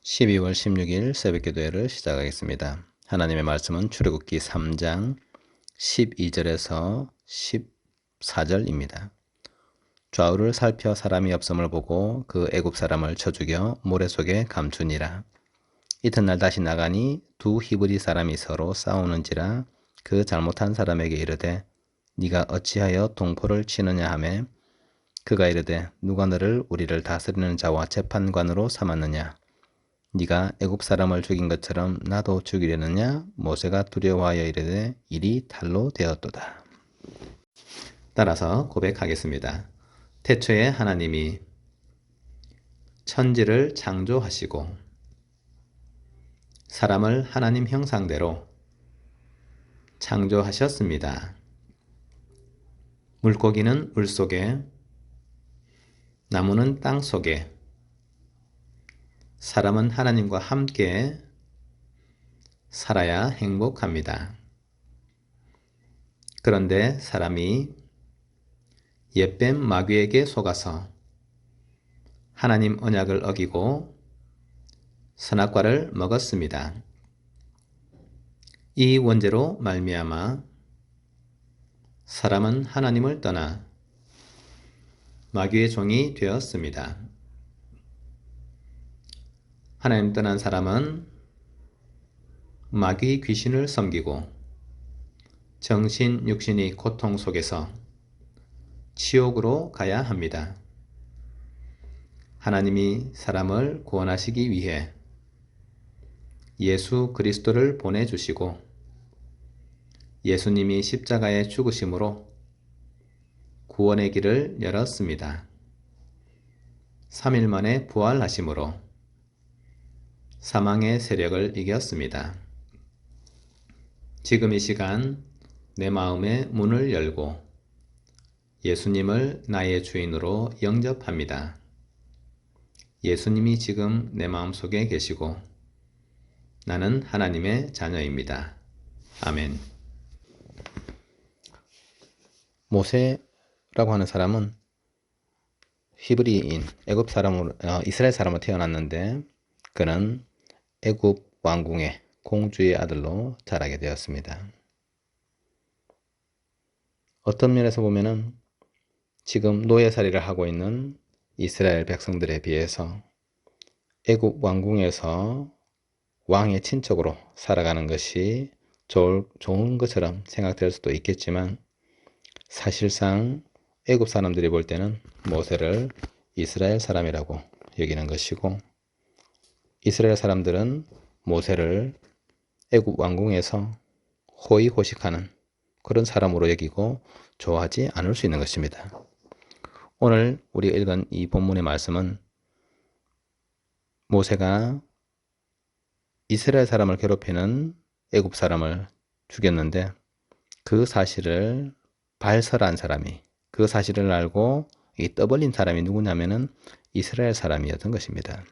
12월 16일 새벽기도회를 시작하겠습니다. 하나님의 말씀은 출애굽기 3장 12절에서 14절입니다. 좌우를 살펴 사람이 없음을 보고 그 애굽 사람을 쳐 죽여 모래 속에 감추니라. 이튿날 다시 나가니 두 히브리 사람이 서로 싸우는지라 그 잘못한 사람에게 이르되 네가 어찌하여 동포를 치느냐 하매 그가 이르되 누가 너를 우리를 다스리는 자와 재판관으로 삼았느냐. 네가 애굽 사람을 죽인 것처럼 나도 죽이려느냐. 모세가 두려워하여 이르되 일이 탈로 되었도다. 따라서 고백하겠습니다. 태초에 하나님이 천지를 창조하시고 사람을 하나님 형상대로 창조하셨습니다. 물고기는 물속에, 나무는 땅속에, 사람은 하나님과 함께 살아야 행복합니다. 그런데 사람이 옛뱀 마귀에게 속아서 하나님 언약을 어기고 선악과를 먹었습니다. 이 원죄로 말미암아 사람은 하나님을 떠나 마귀의 종이 되었습니다. 하나님 떠난 사람은 마귀 귀신을 섬기고 정신, 육신이 고통 속에서 지옥으로 가야 합니다. 하나님이 사람을 구원하시기 위해 예수 그리스도를 보내주시고 예수님이 십자가에 죽으심으로 구원의 길을 열었습니다. 3일 만에 부활하심으로 사망의 세력을 이겼습니다. 지금 이 시간 내 마음의 문을 열고 예수님을 나의 주인으로 영접합니다. 예수님이 지금 내 마음속에 계시고 나는 하나님의 자녀입니다. 아멘. 모세라고 하는 사람은 히브리인, 애굽 사람으로, 이스라엘 사람으로 태어났는데 그는 애굽 왕궁의 공주의 아들로 자라게 되었습니다. 어떤 면에서 보면은 지금 노예살이를 하고 있는 이스라엘 백성들에 비해서 애굽 왕궁에서 왕의 친척으로 살아가는 것이 좋은 것처럼 생각될 수도 있겠지만 사실상 애굽 사람들이 볼 때는 모세를 이스라엘 사람이라고 여기는 것이고 이스라엘 사람들은 모세를 애굽 왕궁에서 호의호식하는 그런 사람으로 여기고 좋아하지 않을 수 있는 것입니다. 오늘 우리가 읽은 이 본문의 말씀은 모세가 이스라엘 사람을 괴롭히는 애굽 사람을 죽였는데 그 사실을 발설한 사람이, 그 사실을 알고 떠벌린 사람이 누구냐면은 이스라엘 사람이었던 것입니다.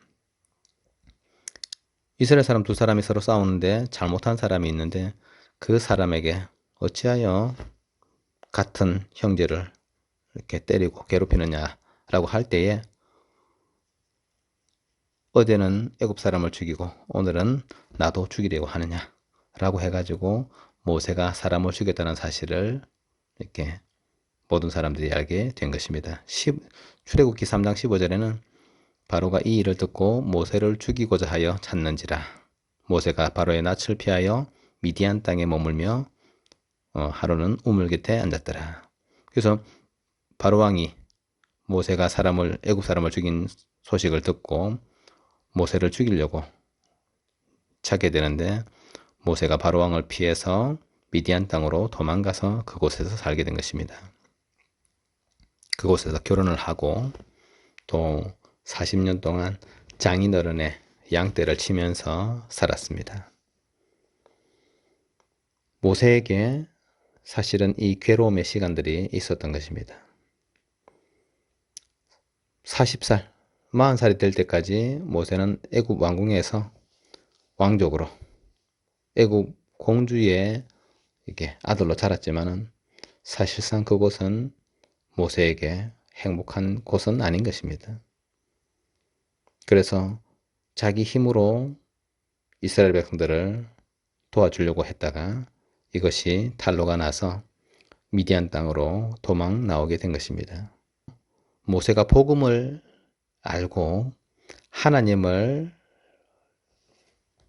이스라엘 사람 두 사람이 서로 싸우는데 잘못한 사람이 있는데 그 사람에게 어찌하여 같은 형제를 이렇게 때리고 괴롭히느냐라고 할 때에 어제는 애굽 사람을 죽이고 오늘은 나도 죽이려고 하느냐라고 해가지고 모세가 사람을 죽였다는 사실을 이렇게 모든 사람들이 알게 된 것입니다. 출애굽기 3장 15절에는 바로가 이 일을 듣고 모세를 죽이고자 하여 찾는지라. 모세가 바로의 낯을 피하여 미디안 땅에 머물며 하루는 우물 곁에 앉았더라. 그래서 바로 왕이 모세가 애굽 사람을 죽인 소식을 듣고 모세를 죽이려고 찾게 되는데 모세가 바로 왕을 피해서 미디안 땅으로 도망가서 그곳에서 살게 된 것입니다. 그곳에서 결혼을 하고 또 40년 동안 장인어른의 양떼를 치면서 살았습니다. 모세에게 사실은 이 괴로움의 시간들이 있었던 것입니다. 40살, 40살이 될 때까지 모세는 애굽 왕궁에서 왕족으로 애굽 공주의 이렇게 아들로 자랐지만은 사실상 그곳은 모세에게 행복한 곳은 아닌 것입니다. 그래서 자기 힘으로 이스라엘 백성들을 도와주려고 했다가 이것이 탄로가 나서 미디안 땅으로 도망 나오게 된 것입니다. 모세가 복음을 알고 하나님을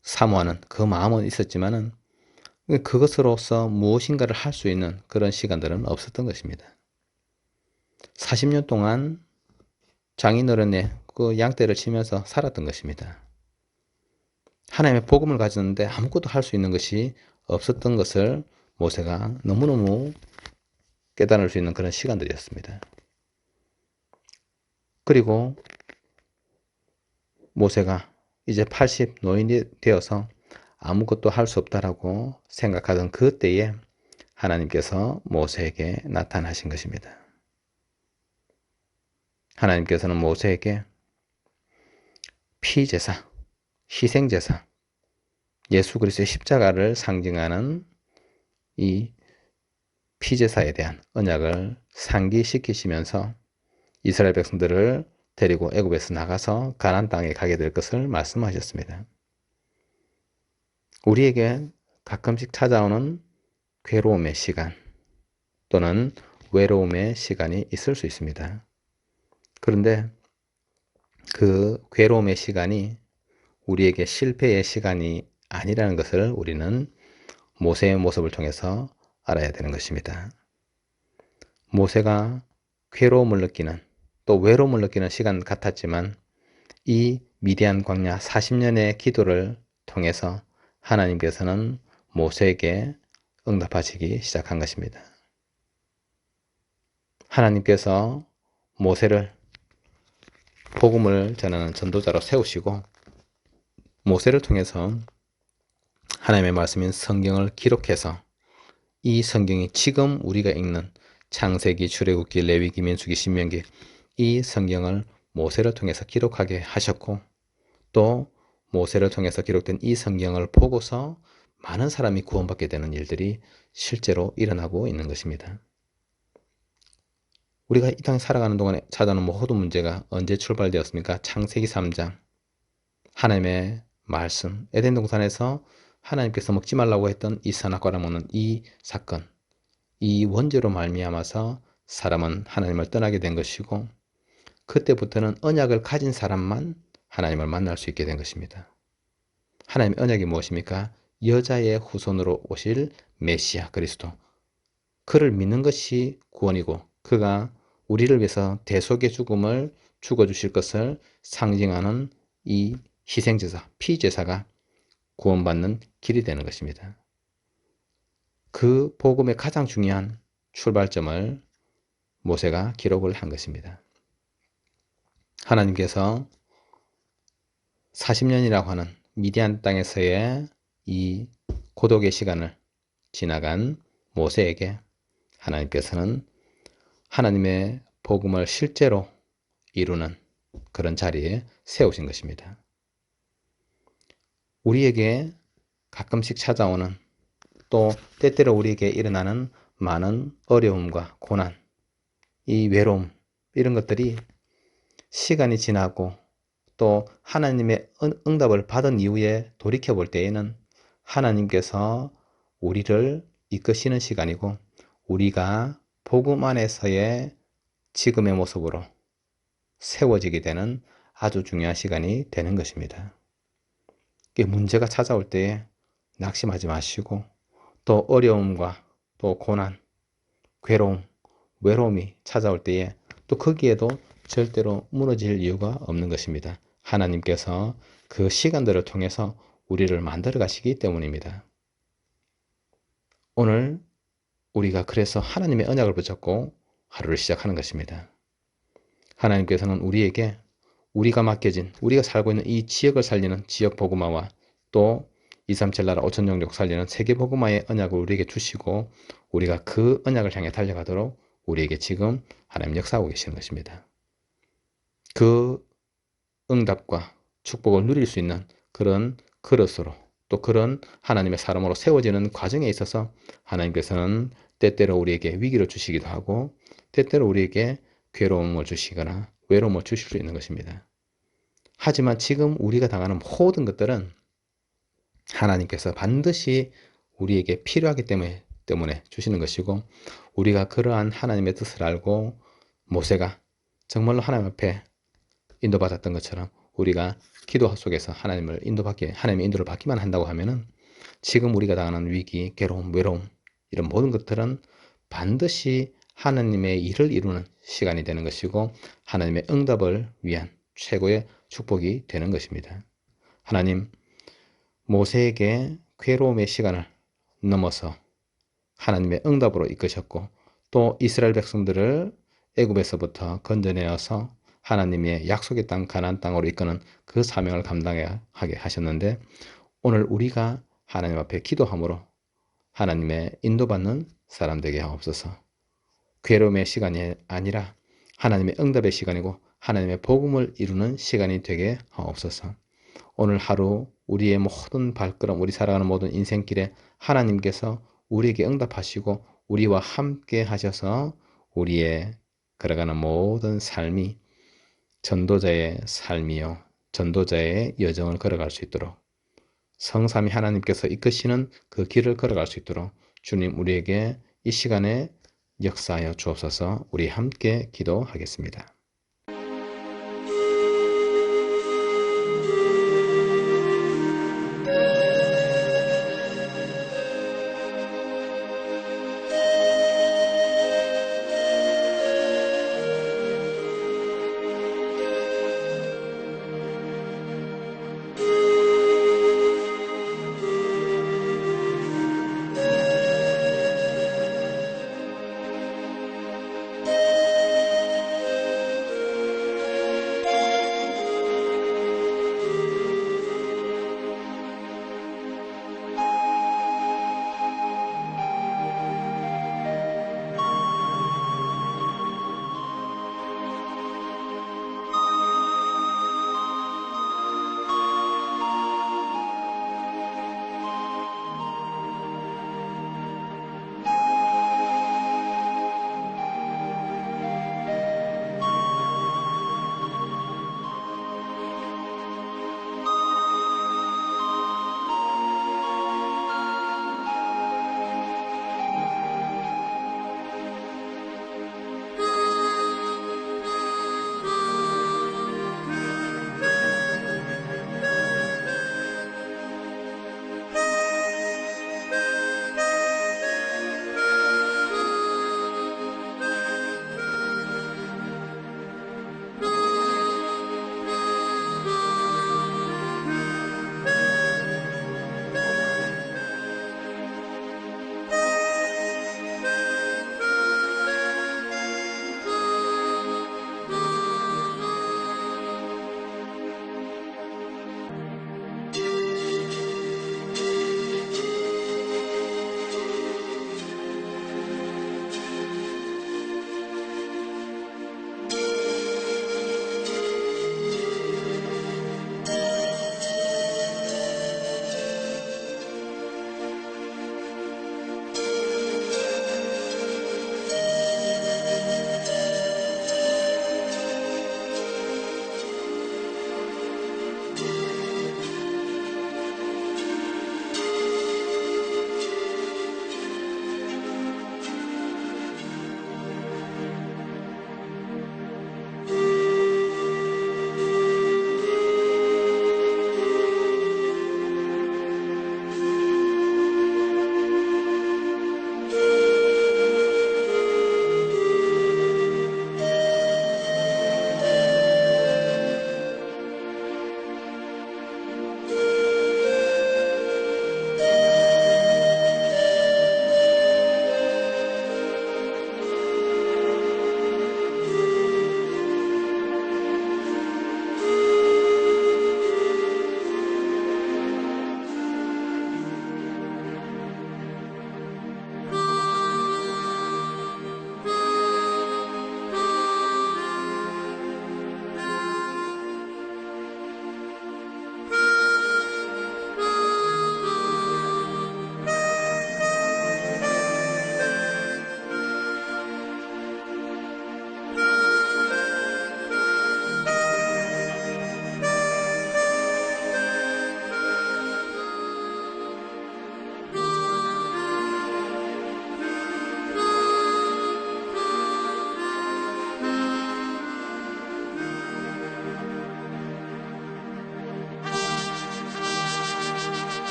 사모하는 그 마음은 있었지만은 그것으로서 무엇인가를 할 수 있는 그런 시간들은 없었던 것입니다. 40년 동안 장인어른의 그 양떼를 치면서 살았던 것입니다. 하나님의 복음을 가졌는데 아무것도 할 수 있는 것이 없었던 것을 모세가 너무너무 깨달을 수 있는 그런 시간들이었습니다. 그리고 모세가 이제 80 노인이 되어서 아무것도 할 수 없다라고 생각하던 그때에 하나님께서 모세에게 나타나신 것입니다. 하나님께서는 모세에게 피제사, 희생제사, 예수 그리스도의 십자가를 상징하는 이 피제사에 대한 언약을 상기시키시면서 이스라엘 백성들을 데리고 애굽에서 나가서 가나안 땅에 가게 될 것을 말씀하셨습니다. 우리에게 가끔씩 찾아오는 괴로움의 시간 또는 외로움의 시간이 있을 수 있습니다. 그런데 그 괴로움의 시간이 우리에게 실패의 시간이 아니라는 것을 우리는 모세의 모습을 통해서 알아야 되는 것입니다. 모세가 괴로움을 느끼는 또 외로움을 느끼는 시간 같았지만 이 미디안 광야 40년의 기도를 통해서 하나님께서는 모세에게 응답하시기 시작한 것입니다. 하나님께서 모세를 복음을 전하는 전도자로 세우시고 모세를 통해서 하나님의 말씀인 성경을 기록해서 이 성경이 지금 우리가 읽는 창세기, 출애굽기, 레위기, 민수기, 신명기 이 성경을 모세를 통해서 기록하게 하셨고 또 모세를 통해서 기록된 이 성경을 보고서 많은 사람이 구원받게 되는 일들이 실제로 일어나고 있는 것입니다. 우리가 이 땅에 살아가는 동안에 찾아오는 모든 문제가 언제 출발되었습니까? 창세기 3장 하나님의 말씀 에덴 동산에서 하나님께서 먹지 말라고 했던 이 선악과를 먹는 이 사건 이 원죄로 말미암아서 사람은 하나님을 떠나게 된 것이고 그때부터는 언약을 가진 사람만 하나님을 만날 수 있게 된 것입니다. 하나님의 언약이 무엇입니까? 여자의 후손으로 오실 메시아 그리스도 그를 믿는 것이 구원이고 그가 우리를 위해서 대속의 죽음을 죽어주실 것을 상징하는 이 희생제사, 피제사가 구원받는 길이 되는 것입니다. 그 복음의 가장 중요한 출발점을 모세가 기록을 한 것입니다. 하나님께서 40년이라고 하는 미디안 땅에서의 이 고독의 시간을 지나간 모세에게 하나님께서는 하나님의 복음을 실제로 이루는 그런 자리에 세우신 것입니다. 우리에게 가끔씩 찾아오는 또 때때로 우리에게 일어나는 많은 어려움과 고난, 이 외로움 이런 것들이 시간이 지나고 또 하나님의 응답을 받은 이후에 돌이켜 볼 때에는 하나님께서 우리를 이끄시는 시간이고 우리가 복음 안에서의 지금의 모습으로 세워지게 되는 아주 중요한 시간이 되는 것입니다. 문제가 찾아올 때에 낙심하지 마시고 또 어려움과 또 고난, 괴로움, 외로움이 찾아올 때에 또 거기에도 절대로 무너질 이유가 없는 것입니다. 하나님께서 그 시간들을 통해서 우리를 만들어 가시기 때문입니다. 오늘 우리가 그래서 하나님의 언약을 붙잡고 하루를 시작하는 것입니다. 하나님께서는 우리에게 우리가 맡겨진 우리가 살고 있는 이 지역을 살리는 지역 복음화와 또 237 나라 5천 종족 살리는 세계 복음화의 언약을 우리에게 주시고 우리가 그 언약을 향해 달려가도록 우리에게 지금 하나님 역사하고 계시는 것입니다. 그 응답과 축복을 누릴 수 있는 그런 그릇으로 또 그런 하나님의 사람으로 세워지는 과정에 있어서 하나님께서는 때때로 우리에게 위기를 주시기도 하고 때때로 우리에게 괴로움을 주시거나 외로움을 주실 수 있는 것입니다. 하지만 지금 우리가 당하는 모든 것들은 하나님께서 반드시 우리에게 필요하기 때문에 주시는 것이고, 우리가 그러한 하나님의 뜻을 알고 모세가 정말로 하나님 앞에 인도받았던 것처럼 우리가 기도 속에서 하나님의 인도를 받기만 한다고 하면은 지금 우리가 당하는 위기, 괴로움, 외로움 이런 모든 것들은 반드시 하나님의 일을 이루는 시간이 되는 것이고 하나님의 응답을 위한 최고의 축복이 되는 것입니다. 하나님, 모세에게 괴로움의 시간을 넘어서 하나님의 응답으로 이끄셨고 또 이스라엘 백성들을 애굽에서부터 건져내어서 하나님의 약속의 땅 가나안 땅으로 이끄는 그 사명을 감당하게 하셨는데, 오늘 우리가 하나님 앞에 기도함으로 하나님의 인도받는 사람 되게 하옵소서. 괴로움의 시간이 아니라 하나님의 응답의 시간이고 하나님의 복음을 이루는 시간이 되게 하옵소서. 오늘 하루 우리의 모든 발걸음, 우리 살아가는 모든 인생길에 하나님께서 우리에게 응답하시고 우리와 함께 하셔서 우리의 걸어가는 모든 삶이 전도자의 삶이요 전도자의 여정을 걸어갈 수 있도록, 성삼위 하나님께서 이끄시는 그 길을 걸어갈 수 있도록 주님 우리에게 이 시간에 역사하여 주옵소서. 우리 함께 기도하겠습니다.